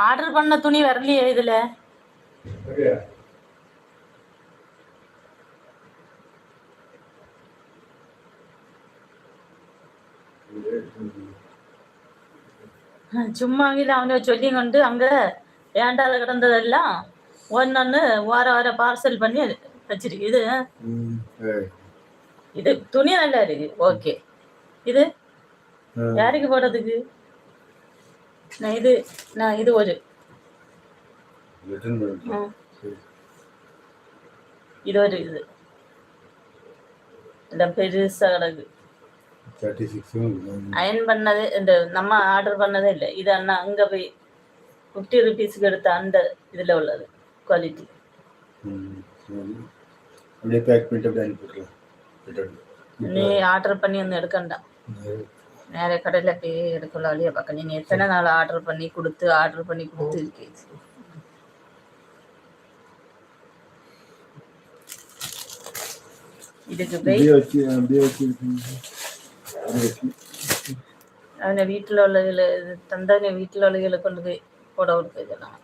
Order பண்ண துணி வரலையே இதுல. சும்மா அவனை சொல்லி கொண்டு அங்க ஏண்டால கிடந்ததெல்லாம் ஒன்னு வார வார பார்சல் பண்ணி வச்சிருக்கு. இது இது துணி நல்லா இருக்கு. ஓகே, இது யாருக்கு போடுறதுக்கு? நான் இது ஒரு இது ஒரு இது இந்த பெருசா கிடக்கு. அயன் பண்ணது இந்த நம்ம ஆர்டர் பண்ணதே இல்லை. இது அண்ணா அங்க போய் 50 rupeesக்கு எடுத்த அந்த இதுல உள்ளது குவாலிட்டி. நீ ஆர்டர் பண்ணி வந்து எடுக்கண்டா, நேர கடையில போய் எடுக்கல வழியா பார்க்க. நீங்க எத்தனை நாள் ஆர்டர் பண்ணி கொடுத்து இருக்கீங்க. இதுக்கு அவனை வீட்டுல உள்ள தந்தவங்க வீட்டுல உள்ளவங்களை கொண்டு போய் போட விடுறது இதெல்லாம்.